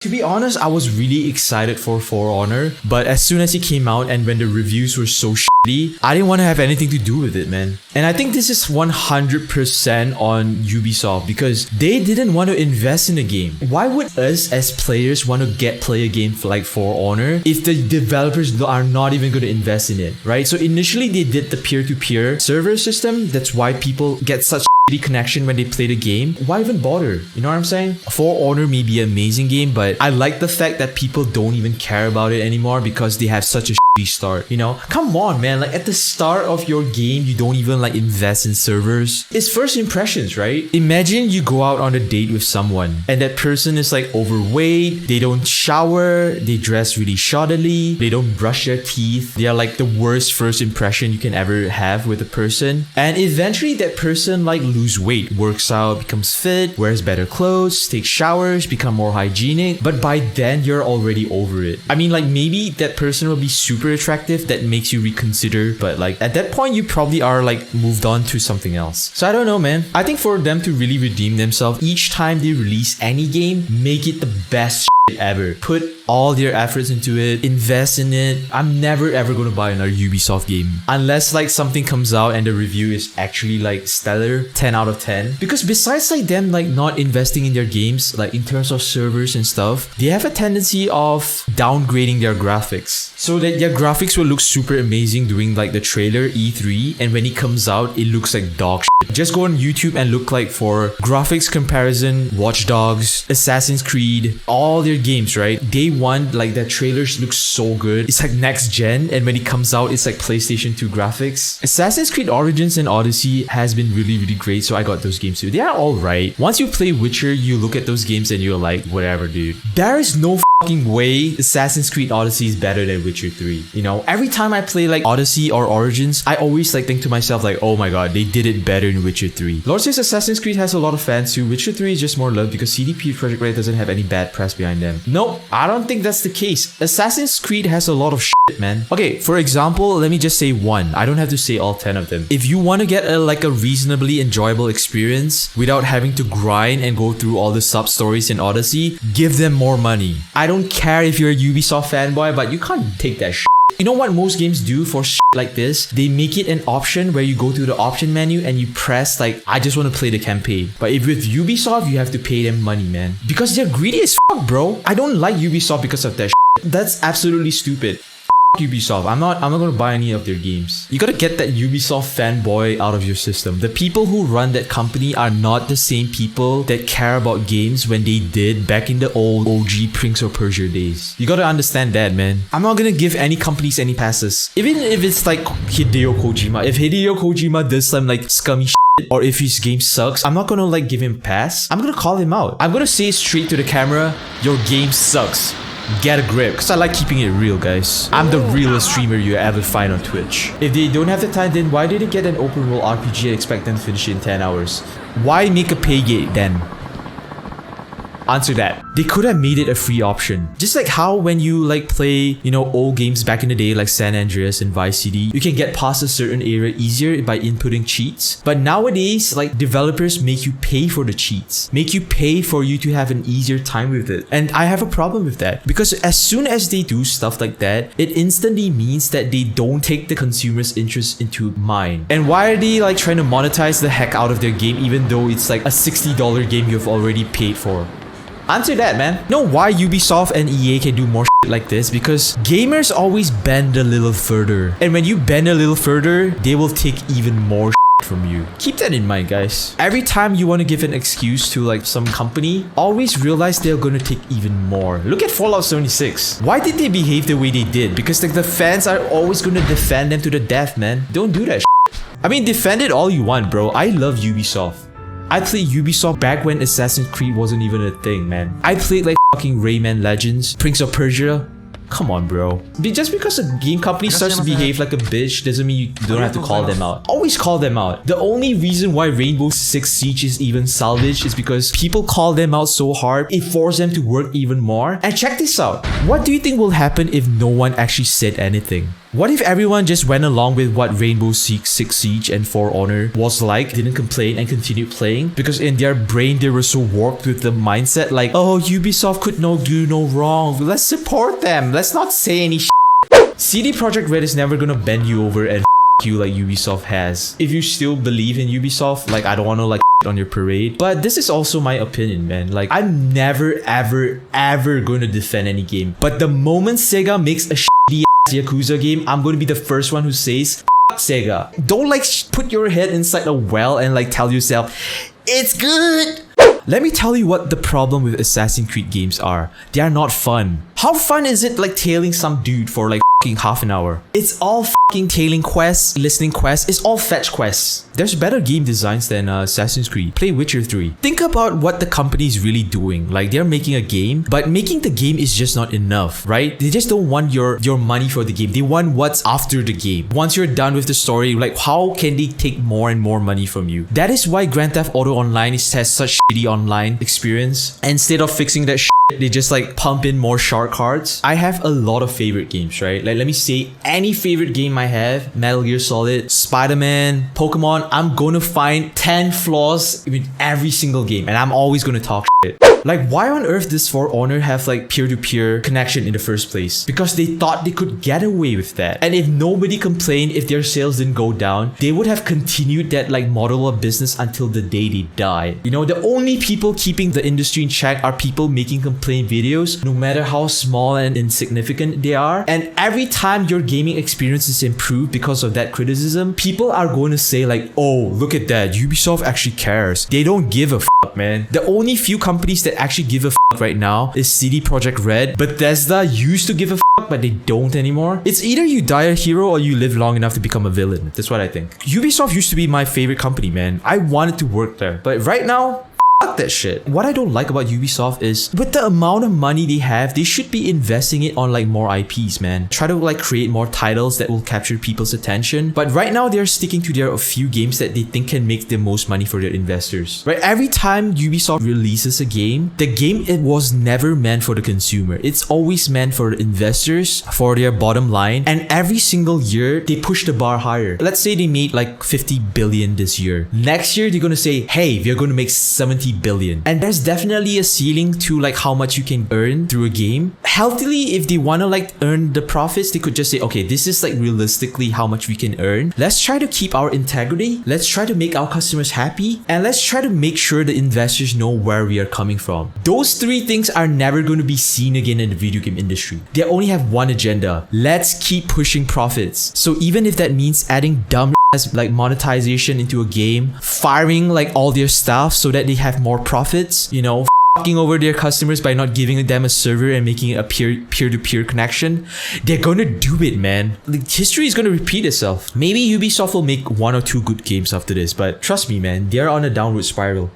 To be honest, I was really excited for For Honor, but as soon as it came out and when the reviews were so shitty, I didn't want to have anything to do with it, man. And I think this is 100% on Ubisoft because they didn't want to invest in the game. Why would us as players want to play a game like For Honor if the developers are not even going to invest in it, right? So initially they did the peer-to-peer server system. That's why people get such connection when they play the game. Why even bother? You know what I'm saying? For Honor may be an amazing game, but I like the fact that people don't even care about it anymore because they have such a shitty start. You know, come on, man. Like at the start of your game, you don't even like invest in servers. It's first impressions, right? Imagine you go out on a date with someone and that person is like overweight, they don't shower, they dress really shoddily, they don't brush their teeth. They are like the worst first impression you can ever have with a person. And eventually that person like lose weight, works out, becomes fit, wears better clothes, takes showers, become more hygienic, but by then you're already over it. I mean, like maybe that person will be super attractive that makes you reconsider, but like at that point you probably are like moved on to something else. So I don't know, man. I think for them to really redeem themselves, each time they release any game, make it the best ever. Put all their efforts into it, invest in it. I'm never ever going to buy another Ubisoft game unless like something comes out and the review is actually like stellar, 10 out of 10. Because besides like them like not investing in their games, like in terms of servers and stuff, they have a tendency of downgrading their graphics so that their graphics will look super amazing during like the trailer E3, and when it comes out it looks like dog shit. Just go on YouTube and look like for graphics comparison, Watch Dogs, Assassin's Creed, all their games, right? Day one, like their trailers look so good. It's like next gen, and when it comes out, it's like PlayStation 2 graphics. Assassin's Creed Origins and Odyssey has been really great, so I got those games too. They are alright. Once you play Witcher, you look at those games and you're like, whatever, dude. There is no fucking way Assassin's Creed Odyssey is better than Witcher 3. You know, every time I play like Odyssey or Origins, I always like think to myself like, oh my god, they did it better in Witcher 3. Lord says Assassin's Creed has a lot of fans too. Witcher 3 is just more loved because CDP Projekt Red doesn't have any bad press behind them. Nope, I don't think that's the case. Assassin's Creed has a lot of shit, man. Okay, for example, let me just say one. I don't have to say all 10 of them. If you want to get a reasonably enjoyable experience without having to grind and go through all the sub-stories in Odyssey, give them more money. I don't care if you're a Ubisoft fanboy, but you can't take that shit. You know what most games do for shit like this? They make it an option where you go to the option menu and you press like, I just want to play the campaign. But if with Ubisoft, you have to pay them money, man. Because they're greedy as fuck, bro. I don't like Ubisoft because of that shit. That's absolutely stupid. Ubisoft. I'm not gonna buy any of their games. You gotta get that Ubisoft fanboy out of your system. The people who run that company are not the same people that care about games when they did back in the old OG Prince of Persia days. You gotta understand that, man. I'm not gonna give any companies any passes. Even if it's like Hideo Kojima. If Hideo Kojima does some like scummy shit, or if his game sucks, I'm not gonna like give him a pass. I'm gonna call him out. I'm gonna say straight to the camera, your game sucks. Get a grip, because I like keeping it real, guys. I'm the realest streamer you ever find on Twitch. If they don't have the time, then why did they get an open world RPG and expect them to finish it in 10 hours? Why make a pay gate then? Answer that. They could have made it a free option. Just like how when you like play, you know, old games back in the day like San Andreas and Vice City, you can get past a certain area easier by inputting cheats. But nowadays, like developers make you pay for the cheats. Make you pay for you to have an easier time with it. And I have a problem with that. Because as soon as they do stuff like that, it instantly means that they don't take the consumer's interest into mind. And why are they like trying to monetize the heck out of their game even though it's like a $60 game you've already paid for? Answer that, man. You know why Ubisoft and EA can do more shit like this? Because gamers always bend a little further. And when you bend a little further, they will take even more shit from you. Keep that in mind, guys. Every time you want to give an excuse to like some company, always realize they're gonna take even more. Look at Fallout 76. Why did they behave the way they did? Because like the fans are always gonna defend them to the death, man. Don't do that shit. I mean, defend it all you want, bro. I love Ubisoft. I played Ubisoft back when Assassin's Creed wasn't even a thing, man. I played like fucking Rayman Legends, Prince of Persia. Come on, bro. Just because a game company starts to behave like a bitch doesn't mean you don't have to call them out. Always call them out. The only reason why Rainbow Six Siege is even salvaged is because people call them out so hard, it forced them to work even more. And check this out. What do you think will happen if no one actually said anything? What if everyone just went along with what Rainbow Six Siege and For Honor was like, didn't complain and continued playing? Because in their brain they were so warped with the mindset like, oh, Ubisoft could do no wrong. Let's support them. Let's not say any shit. CD Projekt Red is never gonna bend you over and you like Ubisoft has. If you still believe in Ubisoft, like I don't wanna like on your parade, but this is also my opinion, man. Like I'm never ever going to defend any game, but the moment Sega makes a shitty ass Yakuza game, I'm going to be the first one who says F Sega. Don't like put your head inside a well and like tell yourself it's good. Let me tell you what the problem with Assassin's Creed games are. They are not fun. How fun is it like tailing some dude for like half an hour? It's all tailing quests, listening quests, it's all fetch quests. There's better game designs than Assassin's Creed. Play Witcher 3. Think about what the company is really doing. Like they're making a game, but making the game is just not enough, right? They just don't want your money for the game. They want what's after the game. Once you're done with the story, like how can they take more and more money from you? That is why Grand Theft Auto Online has such shitty online experience. Instead of fixing that shit, they just like pump in more shark cards. I have a lot of favorite games, right? Like let me say any favorite game I have: Metal Gear Solid, Spider-Man, Pokemon. I'm gonna find 10 flaws with every single game and I'm always gonna talk shit. Like why on earth does For Honor have like peer-to-peer connection in the first place? Because they thought they could get away with that. And if nobody complained, if their sales didn't go down, they would have continued that like model of business until the day they die. You know, the only people keeping the industry in check are people making complaint videos, no matter how small and insignificant they are. And every time your gaming experience is improved because of that criticism, people are going to say like, oh, look at that, Ubisoft actually cares. They don't give a f**k, man. The only few companies that actually give a f**k right now is CD Projekt Red. Bethesda used to give a f**k, but they don't anymore. It's either you die a hero or you live long enough to become a villain. That's what I think. Ubisoft used to be my favorite company, man. I wanted to work there. But right now, fuck that shit. What I don't like about Ubisoft is with the amount of money they have, they should be investing it on like more IPs, man. Try to like create more titles that will capture people's attention. But right now they're sticking to their few games that they think can make the most money for their investors. Right? Every time Ubisoft releases a game, the game it was never meant for the consumer. It's always meant for investors, for their bottom line. And every single year they push the bar higher. Let's say they made like 50 billion this year. Next year they're gonna say, hey, we're gonna make 70 billion. And there's definitely a ceiling to like how much you can earn through a game. Healthily, if they want to like earn the profits, they could just say, okay, this is like realistically how much we can earn. Let's try to keep our integrity. Let's try to make our customers happy. And let's try to make sure the investors know where we are coming from. Those three things are never going to be seen again in the video game industry. They only have one agenda. Let's keep pushing profits. So even if that means adding dumb as like monetization into a game, firing like all their staff so that they have more profits, you know, fucking over their customers by not giving them a server and making it a peer-to-peer connection, they're gonna do it, man. Like, history is gonna repeat itself. Maybe Ubisoft will make 1 or 2 good games after this, but trust me, man, they're on a downward spiral.